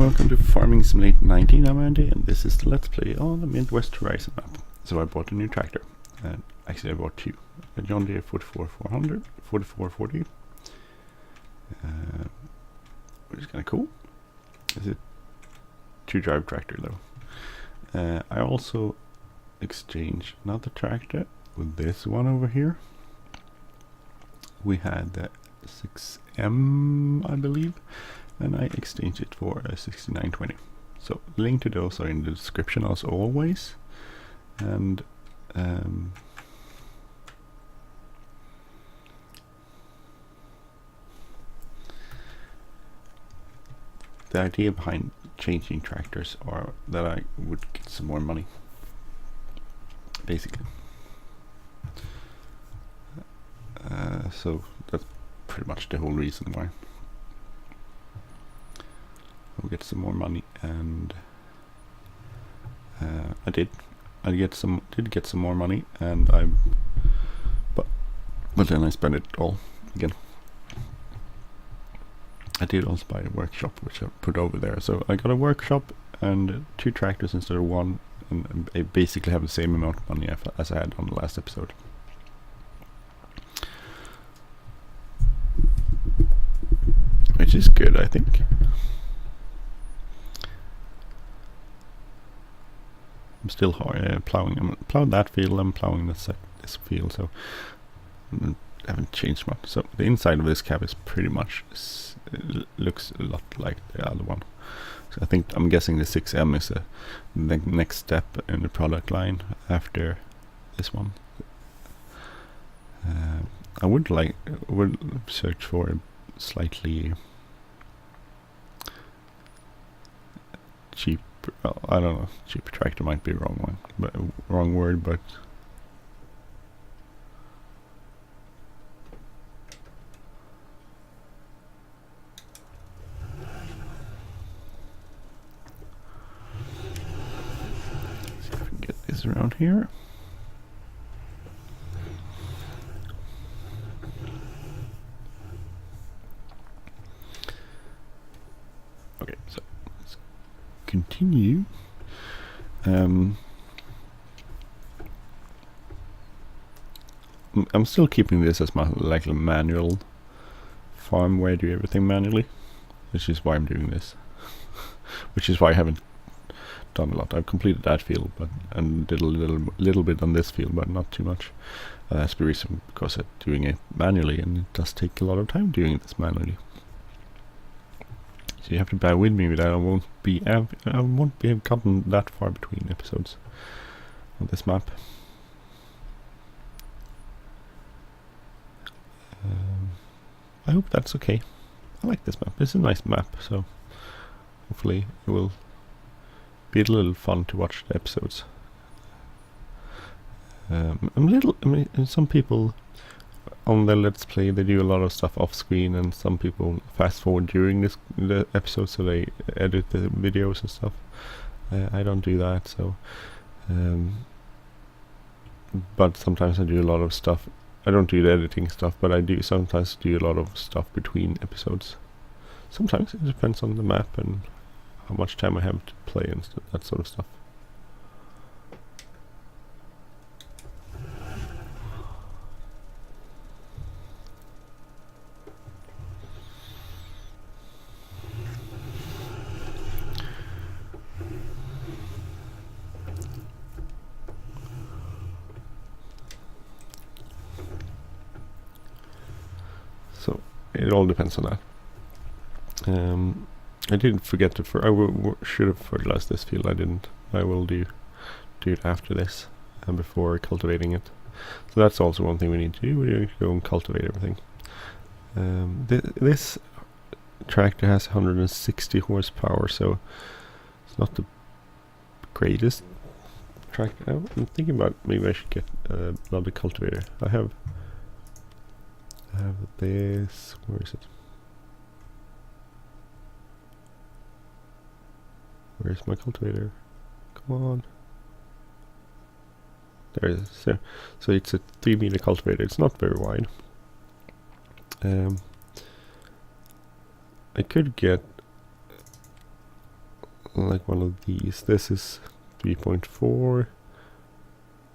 welcome to Farming Simulator 19. I'm Andy, and this is the Let's Play on the Midwest Horizon map. So I bought a new tractor, and actually I bought two. A John Deere 4440, which is kind of cool. It's a two-drive tractor though. I also exchanged another tractor with this one over here. We had the 6M, I believe, and I exchanged it for a 6920. So link to those are in the description as always. And the idea behind changing tractors are that I would get some more money, basically. So that's pretty much the whole reason why. I'll get some more money, and I did get some more money, and but then I spent it all again. I did also buy a workshop, which I put over there. So I got a workshop and two tractors instead of one, and I basically have the same amount of money as I had on the last episode. Which is good, I think. I'm still plowing. I'm plowing that field. I'm plowing this field, so I haven't changed much. So the inside of this cab is pretty much looks a lot like the other one. So I'm guessing the 6M is the next step in the product line after this one. I would search for a slightly cheap. Well, I don't know. Cheap tractor might be wrong word, but let's see if we can get this around here. Okay, so let's continue. I'm still keeping this as my manual farm where I do everything manually, which is why I'm doing this. Which is why I haven't done a lot. I've completed that field, and did a little bit on this field, but not too much. That's the reason, because I'm doing it manually, and it does take a lot of time doing this manually. So you have to bear with me that I won't have gotten that far between episodes on this map. I hope that's okay. I like this map. It's a nice map, so hopefully it will be a little fun to watch the episodes. Some people on the Let's Play, they do a lot of stuff off screen, and some people fast forward during the episode, so they edit the videos and stuff. I don't do that, so but sometimes I do a lot of stuff. I don't do the editing stuff, but I do sometimes do a lot of stuff between episodes. Sometimes it depends on the map and how much time I have to play and that sort of stuff. So it all depends on that. I didn't forget to. Should have fertilized this field. I didn't. I will do it after this and before cultivating it. So that's also one thing we need to do. We need to go and cultivate everything. This tractor has 160 horsepower, so it's not the greatest tractor. I'm thinking about maybe I should get another cultivator. I have this. Where is it? Where's my cultivator? Come on. There it is. So it's a 3-meter cultivator. It's not very wide. I could get like one of these. This is 3.4.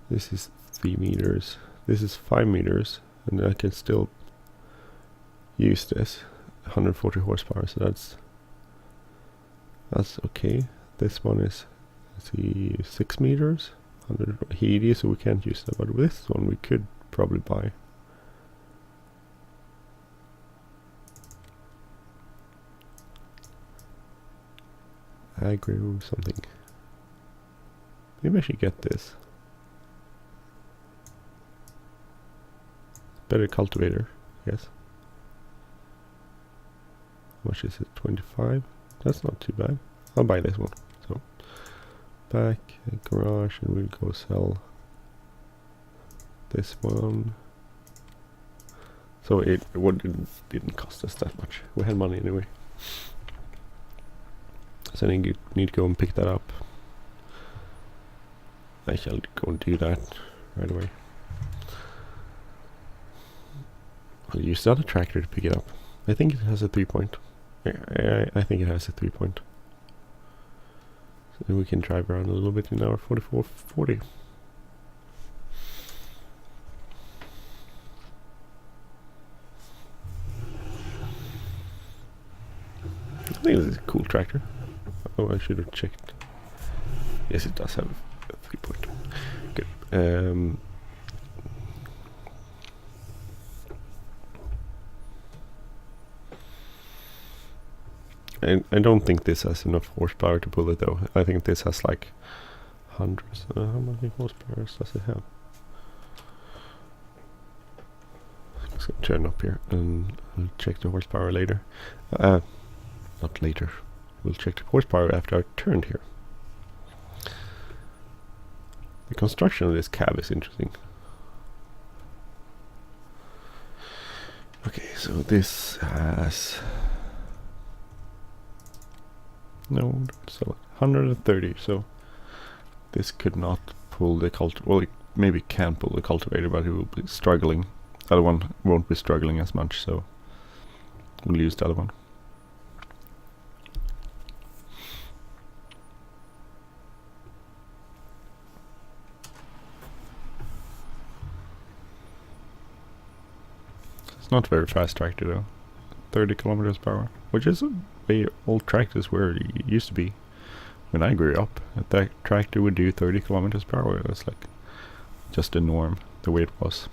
This is 3 meters. This is 5 meters, and I can still use this. 140 horsepower, so that's okay. This one is, let's see, 6 meters, 180, so we can't use that. But with this one, we could probably buy. Agro something. Maybe I should get this. Better cultivator, yes. How much is it? 25? That's not too bad. I'll buy this one. So back garage, and we'll go sell this one. So it didn't cost us that much. We had money anyway. So I need to go and pick that up. I shall go and do that right away. I'll use the other tractor to pick it up. I think it has a 3-point. I think it has a 3-point. So then we can drive around a little bit in our 4440. I think this is a cool tractor. Oh, I should have checked. Yes, it does have a 3-point. Good. I don't think this has enough horsepower to pull it though. I think this has like hundreds. How many horsepower does it have? Let's turn up here and I'll check the horsepower later. Not later. We'll check the horsepower after I turned here. The construction of this cab is interesting. Okay, so this has... No, so 130, so this could not pull the cultivator. Well, it maybe can pull the cultivator, but it will be struggling. The other one won't be struggling as much, so we'll use the other one. It's not very fast tractor though. 30 kilometers per hour, which is way old tractors where it used to be. When I grew up, that tractor would do 30 kilometers per hour. That's like just the norm, the way it was.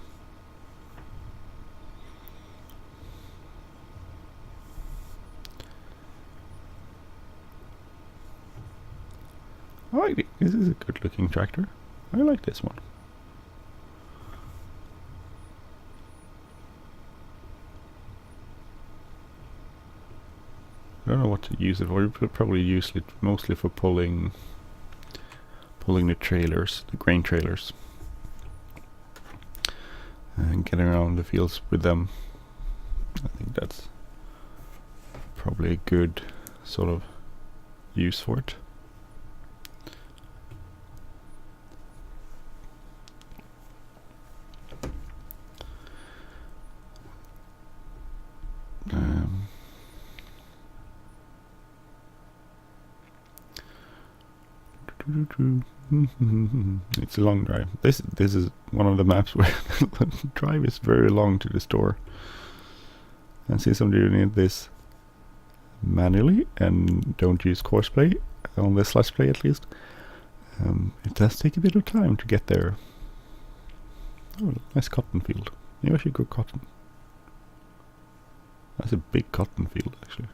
I like it. This is a good looking tractor. I like this one. I don't know what to use it for. You could probably use it mostly for pulling the trailers, the grain trailers, and getting around the fields with them. I think that's probably a good sort of use for it. It's a long drive. This is one of the maps where the drive is very long to the store. And since I'm doing this manually and don't use courseplay on this Let's Play at least, it does take a bit of time to get there. Oh, nice cotton field. Maybe I should go cotton. That's a big cotton field actually.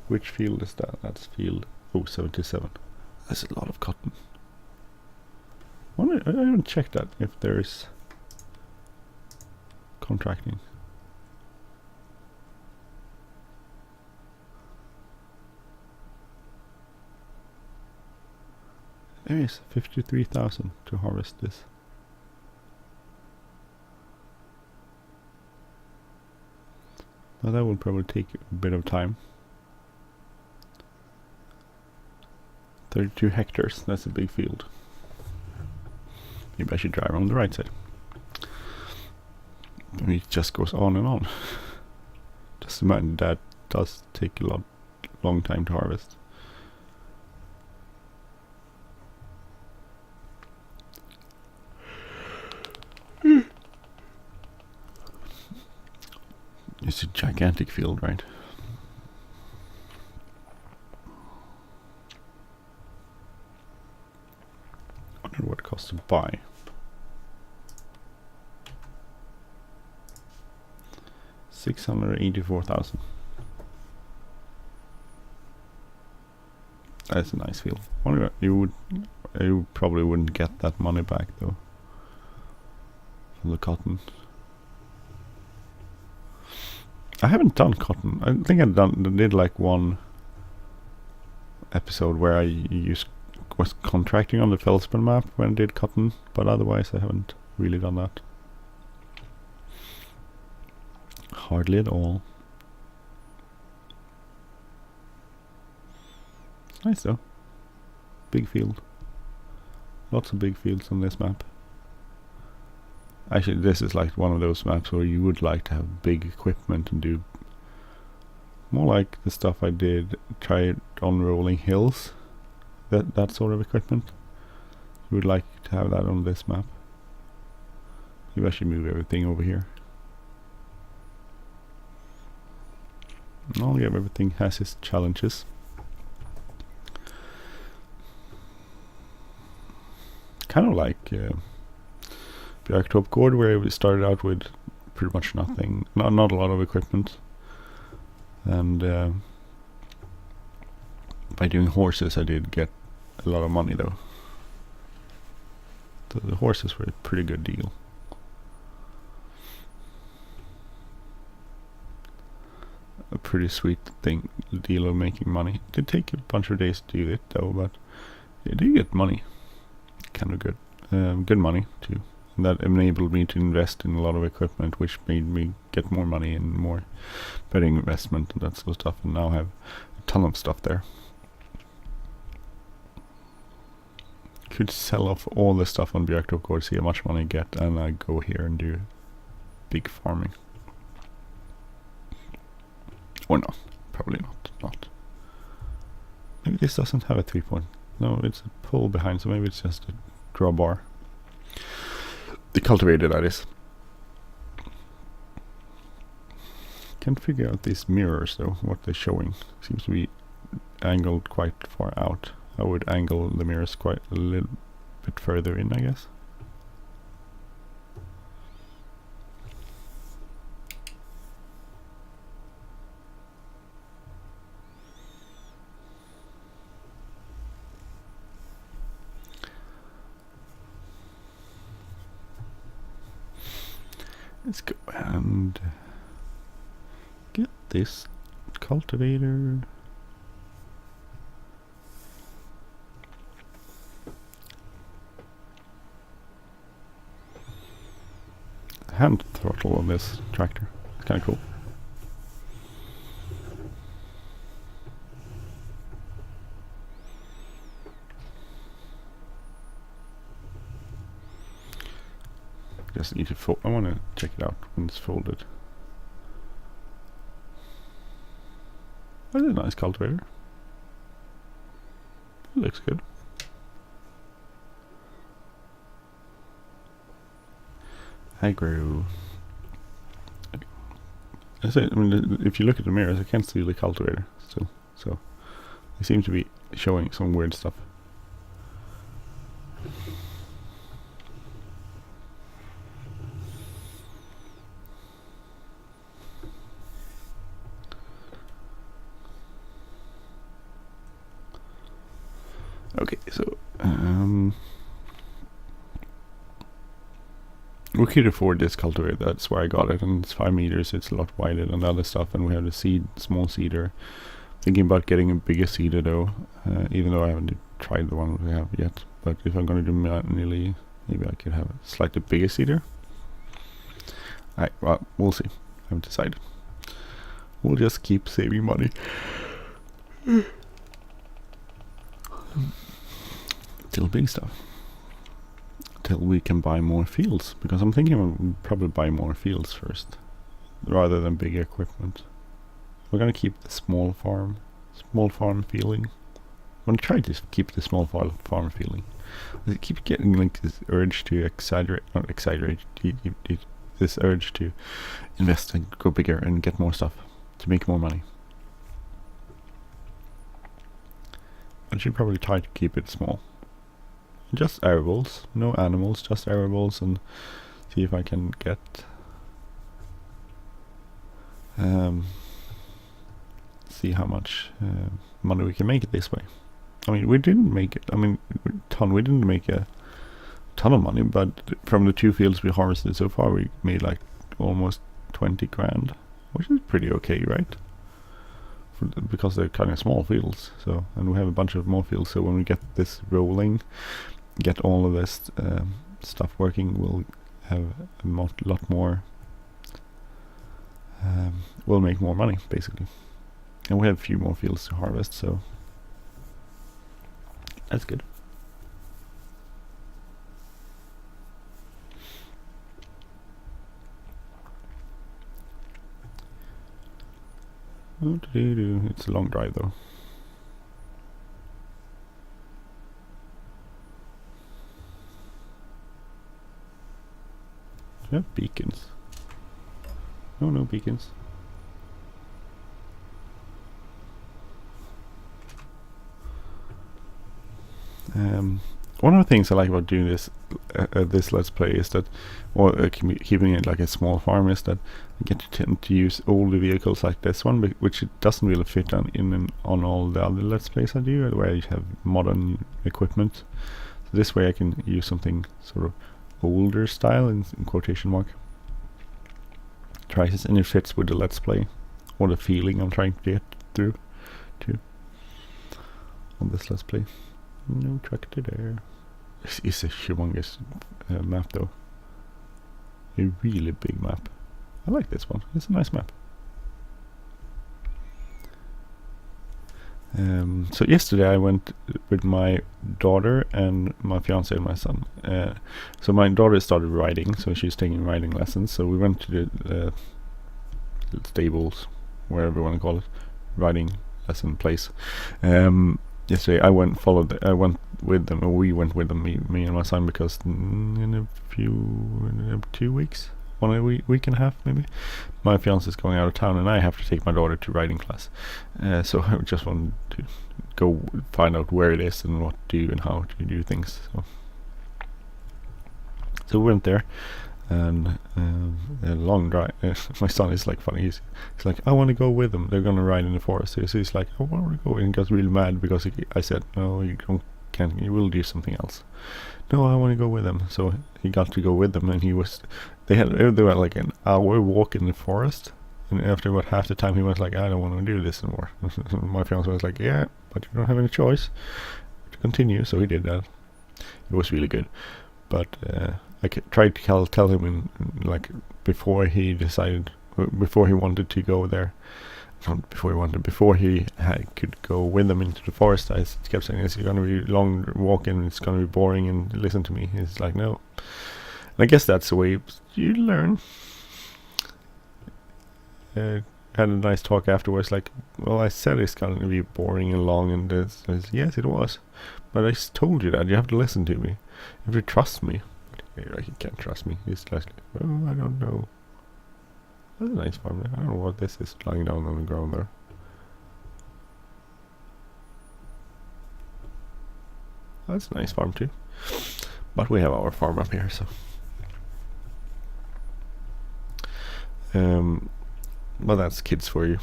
Which field is that? That's field 077. That's a lot of cotton. I haven't checked that if there is contracting. There is 53,000 to harvest this. Now that will probably take a bit of time. 32 hectares, that's a big field. Maybe I should drive on the right side. And it just goes on and on. Just imagine that does take a long time to harvest. It's a gigantic field, right? I wonder what it costs to buy. $684,000. That's a nice field. Wonder you probably wouldn't get that money back though from the cotton. I haven't done cotton. I think I did like one episode where I was contracting on the Felspin map when I did cotton, but otherwise I haven't really done that. Hardly at all. It's nice though. Big field. Lots of big fields on this map. Actually, this is like one of those maps where you would like to have big equipment and do more like the stuff I did, try it on rolling hills. That sort of equipment. You would like to have that on this map. You actually move everything over here. Oh yeah, everything has its challenges. Kind of like Björktopgård, where we started out with pretty much nothing, not a lot of equipment, and by doing horses I did get a lot of money though. So the horses were a pretty good deal. A pretty sweet deal of making money. It did take a bunch of days to do it though, but you did get money. Kind of good, good money too. And that enabled me to invest in a lot of equipment, which made me get more money and more better investment and that sort of stuff. And now I have a ton of stuff there. Could sell off all the stuff on Björktopgård, see how much money I get, and I go here and do big farming. Or not. Probably not. Maybe this doesn't have a 3-point. No, it's a pole behind, so maybe it's just a drawbar. The cultivator, that is. Can't figure out these mirrors though, what they're showing. Seems to be angled quite far out. I would angle the mirrors quite a little bit further in, I guess. Let's go and get this cultivator. Hand throttle on this tractor. It's kind of cool. Just need to fold. I want to check it out when it's folded. That's a nice cultivator. It looks good. Agro. I mean, if you look at the mirrors, I can't see the cultivator still. So they seem to be showing some weird stuff. Okay, so we could afford this cultivator. That's why I got it, and it's 5 meters. It's a lot wider than the other stuff, and we have the small seeder. Thinking about getting a bigger seeder though, even though I haven't tried the one we have yet. But if I'm going to do manually, maybe I could have a slightly bigger seeder. Well, we'll see. I haven't decided. We'll just keep saving money. Till big stuff. Till we can buy more fields, because I'm thinking we'll probably buy more fields first rather than bigger equipment. We're gonna keep the small farm Small farm feeling. I'm gonna try to keep the small farm feeling. I keep getting like this urge to not exaggerate, this urge to invest and go bigger and get more stuff to make more money. I should probably try to keep it small. Just arable, no animals, just arables, and see if I can get see how much money we can make it this way. I mean, we didn't make it. I mean, we didn't make a ton of money, but from the 2 fields we harvested so far, we made like almost 20 grand, which is pretty okay, right? Because they're kind of small fields. So, and we have a bunch of more fields. So when we get this rolling, get all of this stuff working, we'll have a lot more. We'll make more money basically, and we have a few more fields to harvest. So. That's good. It's a long drive though. Do you have beacons? No beacons. One of the things I like about doing this this Let's Play is that, or keeping it like a small farm, is that I get to tend to use older vehicles like this one, which it doesn't really fit on all the other Let's Plays I do, where I have modern equipment. So this way I can use something sort of older style in quotation mark. Try this, and it fits with the Let's Play or the feeling I'm trying to get through to on this Let's Play. No tractor there. This is a humongous map though. A really big map. I like this one. It's a nice map. So yesterday I went with my daughter and my fiance and my son. So my daughter started riding, so she's taking riding lessons. So we went to the stables, wherever you want to call it, riding lesson place. Yesterday I went with them, or we went with them, me and my son, because in 2 weeks, week and a half maybe, my fiance is going out of town and I have to take my daughter to riding class. So I just wanted to go find out where it is and what to do and how to do things. So we went there, and a long drive. My son is like funny. He's like, I want to go with them. They're gonna ride in the forest. So he's like, I want to go, and he got really mad because I said, no, you can't. You will do something else. No, I want to go with them. So he got to go with them, and they were like an hour walk in the forest. And after about half the time, he was like, I don't want to do this anymore. My fiance was like, yeah, but you don't have any choice to continue. So he did that. It was really good, but I tried to tell him before he wanted to go there. Before he could go with them into the forest. I kept saying, it's going to be long walk and it's going to be boring, and listen to me. He's like, no. And I guess that's the way you learn. Had a nice talk afterwards, like, well, I said it's going to be boring and long, and yes, it was. But I told you that. You have to listen to me. You have to trust me. He can't trust me. He's like, oh, I don't know. That's a nice farm there. I don't know what this is lying down on the ground there. That's a nice farm too. But we have our farm up here, so. But that's kids for you.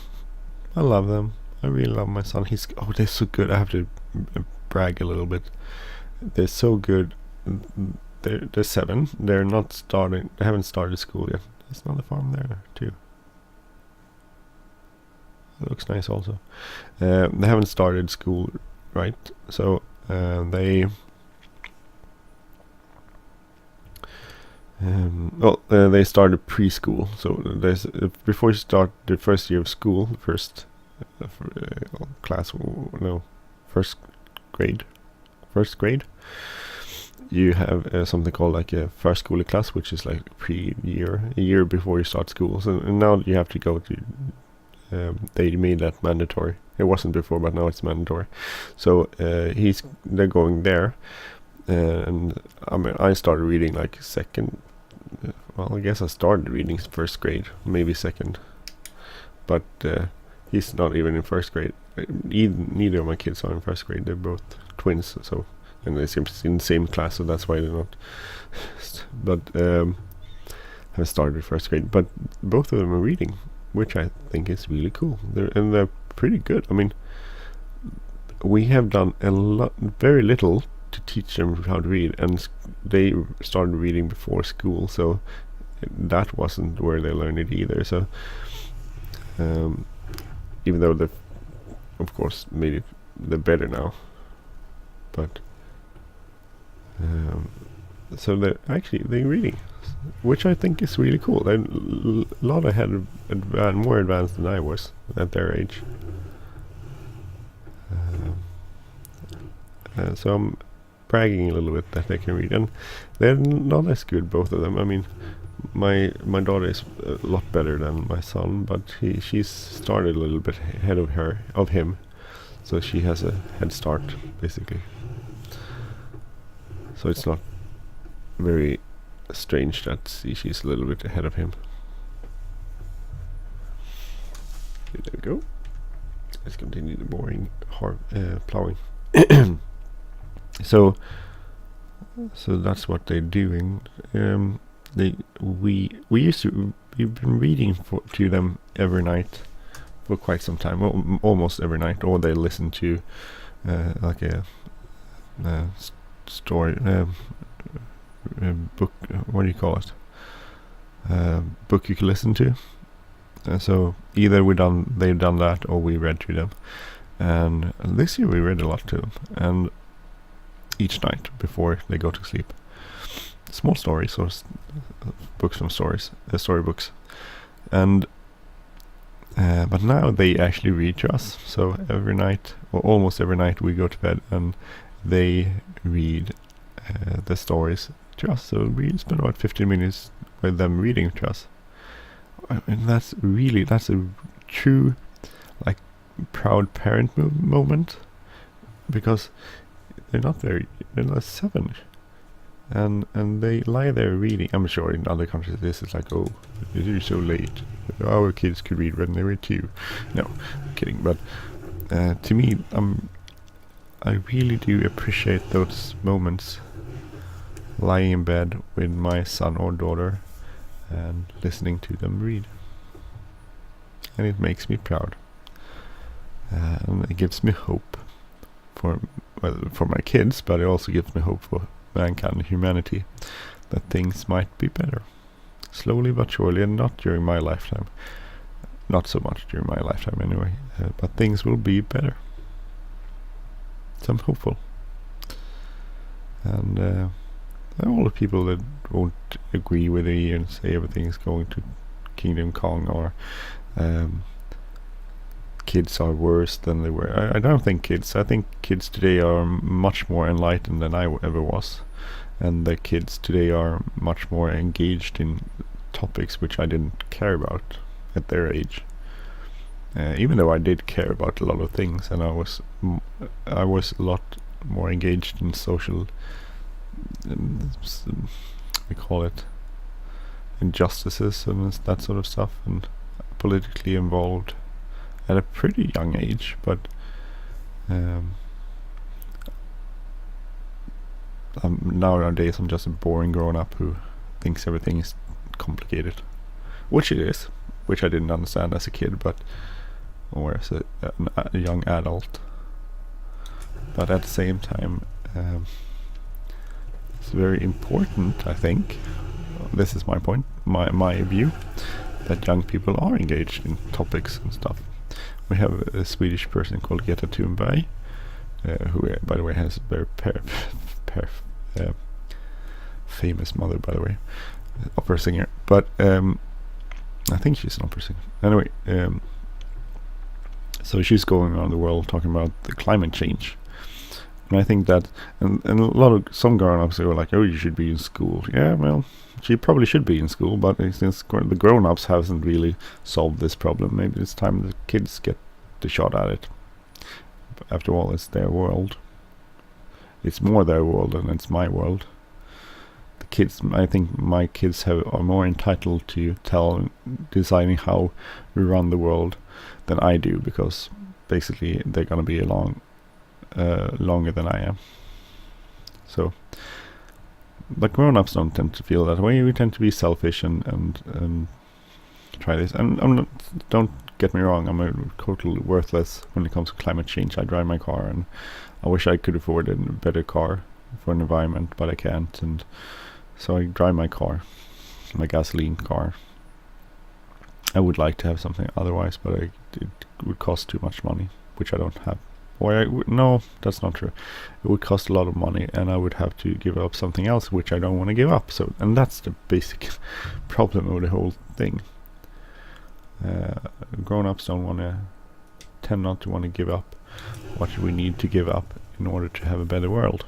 I love them. I really love my son. They're so good. I have to brag a little bit. They're so good. They're 7. They're not starting. They haven't started school yet. There's another farm there too. It looks nice also. They haven't started school, right? So they started preschool. So there's before you start the first year of school, first grade. You have something called like a first schooler class, which is like a year before you start school. So now you have to go to. They made that mandatory It wasn't before, but now it's mandatory. So they're going there, and I mean, I started reading like second. Well, I guess I started reading first grade, maybe second, but he's not even in first grade. Neither of my kids are in first grade. They're both twins, so, and they're in the same class, so that's why they're not. But I started with first grade. But both of them are reading, which I think is really cool. They're pretty good. I mean, we have done very little to teach them how to read, and they started reading before school, so that wasn't where they learned it either. So even though they've of course made they're better now, but so they're reading, which I think is really cool. They're a lot ahead more advanced than I was at their age. So I'm bragging a little bit that they can read, and they're not as good, both of them. I mean, my daughter is a lot better than my son, but she's started a little bit ahead of him, so she has a head start basically. So it's not very strange that she's a little bit ahead of him. There we go. Let's continue the boring plowing. So that's what they're doing. We've been reading to them every night for quite some time, almost every night, or they listen to like a story book. What do you call it? Book you can listen to. So either they've done that, or we read to them. And this year we read a lot to them, and each night before they go to sleep. Small stories or books from storybooks, and but now they actually read to us. So every night, or almost every night, we go to bed and they read the stories to us. So we spend about 15 minutes with them reading to us, and that's a true like proud parent moment, because they're not 7, and they lie there reading. I'm sure in other countries this is like, oh, it is so late, our kids could read when they were 2. No, I'm kidding. But to me, I really do appreciate those moments, lying in bed with my son or daughter and listening to them read, and it makes me proud, and it gives me hope for my kids, but it also gives me hope for mankind and humanity, that things might be better, slowly but surely, and not during my lifetime, not so much during my lifetime anyway, but things will be better. So I'm hopeful, and all the people that won't agree with me and say everything's going to Kingdom Come, or kids are worse than they were. I don't think I think kids today are much more enlightened than I ever was, and the kids today are much more engaged in topics which I didn't care about at their age, even though I did care about a lot of things, and I was a lot more engaged in social, we call it injustices and that sort of stuff, and politically involved at a pretty young age. But nowadays I'm just a boring grown-up who thinks everything is complicated, which it is, which I didn't understand as a kid, or as a young adult. But at the same time, it's very important, I think, this is my point, my view, that young people are engaged in topics and stuff. We have a Swedish person called Greta Thunberg, who, by the way, has a very famous mother, by the way, opera singer. But I think she's an opera singer. Anyway, so she's going around the world talking about the climate change. And I think that, and some grown-ups are like, oh, you should be in school. Yeah, well, she probably should be in school, but since the grown-ups hasn't really solved this problem, maybe it's time the kids get the shot at it. After all, it's their world. It's more their world than it's my world. The kids, I think my kids are more entitled to deciding how we run the world than I do, because basically they're gonna be along longer than I am. So, but grown-ups don't tend to feel that way. We tend to be selfish and try this. And don't get me wrong, I'm a totally worthless when it comes to climate change. I drive my car, and I wish I could afford a better car for an environment, but I can't, and so I drive my car, my gasoline car. I would like to have something otherwise, but it would cost too much money, which I don't have. Or no, that's not true. It would cost a lot of money, and I would have to give up something else, which I don't want to give up. So, and that's the basic problem of the whole thing. Grown-ups tend not to want to give up what we need to give up in order to have a better world.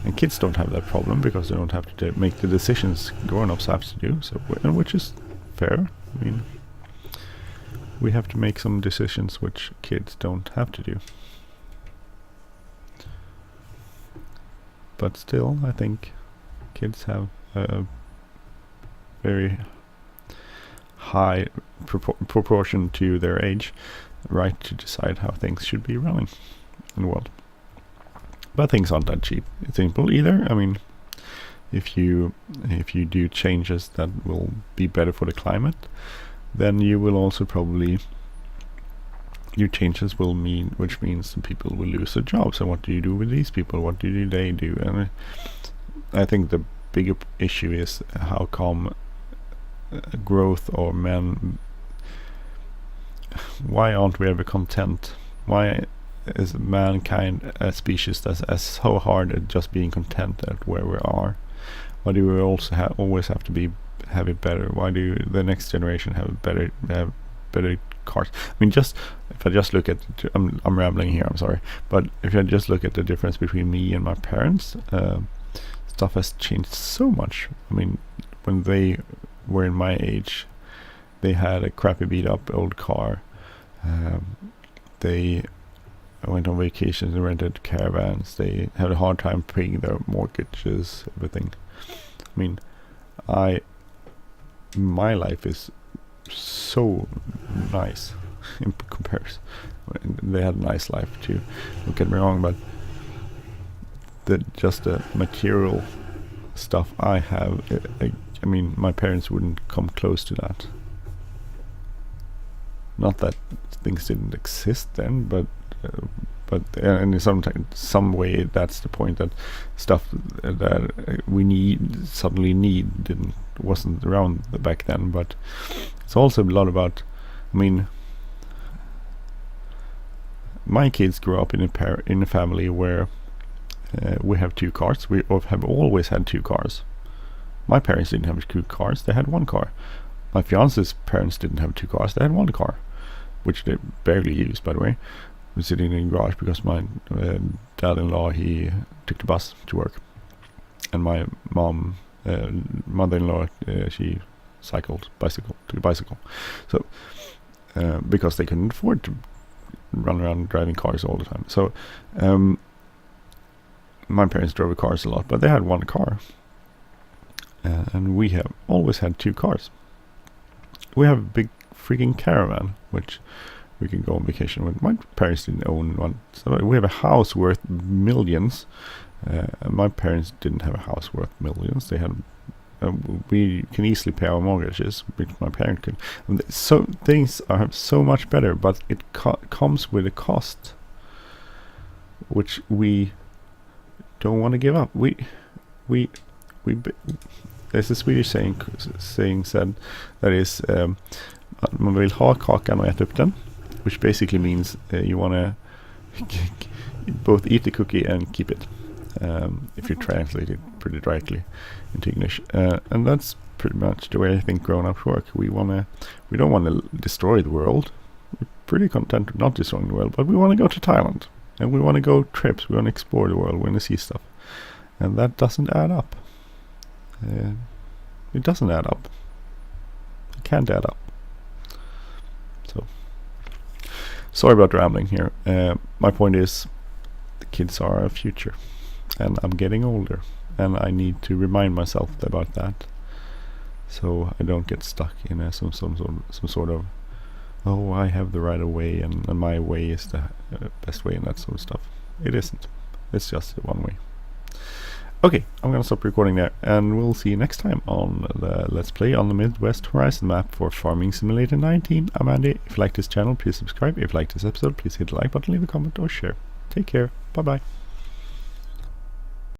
And kids don't have that problem, because they don't have to make the decisions grown-ups have to do. So, and which is fair. I mean, we have to make some decisions which kids don't have to do. But still, I think kids have a very high proportion to their age right to decide how things should be running in the world. But things aren't that simple either. I mean, if you do changes that will be better for the climate, then you will also probably, your changes will mean, which means the people will lose their jobs. And what do you do with these people? What do they do? And I think the bigger issue is how come growth or men, why aren't we ever content? Why is mankind a species that's so hard at just being content at where we are? Why do we also always have to have it better? Why do the next generation have better cars? I mean, just if I just look at I'm rambling here, I'm sorry, but if I just look at the difference between me and my parents, stuff has changed so much. I mean, when they were in my age, they had a crappy beat up old car. They went on vacations and rented caravans. They had a hard time paying their mortgages, everything. I mean, my life is so nice in comparison. They had a nice life too, don't get me wrong, but just the material stuff I have, I mean, my parents wouldn't come close to that. Not that things didn't exist then, but in some way that's the point, that stuff that we suddenly wasn't around back then. But it's also a lot about, I mean, my kids grew up in a family where we have two cars. We have always had two cars. My parents didn't have two cars, they had one car. My fiance's parents didn't have two cars, they had one car, which they barely used, by the way. Was sitting in the garage because my dad-in-law, he took the bus to work, and my mother-in-law, she took a bicycle. So because they couldn't afford to run around driving cars all the time. So my parents drove cars a lot, but they had one car, and we have always had two cars. We have a big freaking caravan, which we can go on vacation with. My parents didn't own one, so we have a house worth millions. My parents didn't have a house worth millions. They had, we can easily pay our mortgages, which my parents could. So things are so much better, but it comes with a cost, which we don't want to give up. There's a Swedish saying said that is, man vill ha kakan och äta upp den, which basically means you want to both eat the cookie and keep it, if you translate it pretty directly into English. And that's pretty much the way I think grown-ups work. We don't want to destroy the world. We're pretty content with not destroying the world, but we want to go to Thailand, and we want to go trips, we want to explore the world, we want to see stuff. And that doesn't add up. It doesn't add up. It can't add up. So Sorry about rambling here. My point is, the kids are our future, and I'm getting older, and I need to remind myself about that, so I don't get stuck in some sort of, oh, I have the right of way, and my way is the best way, and that sort of stuff. It isn't. It's just one way. Okay, I'm gonna stop recording there, and we'll see you next time on the Let's Play on the Midwest Horizon map for Farming Simulator 19. I'm Andy. If you like this channel, please subscribe. If you like this episode, please hit the like button, leave a comment, or share. Take care. Bye bye.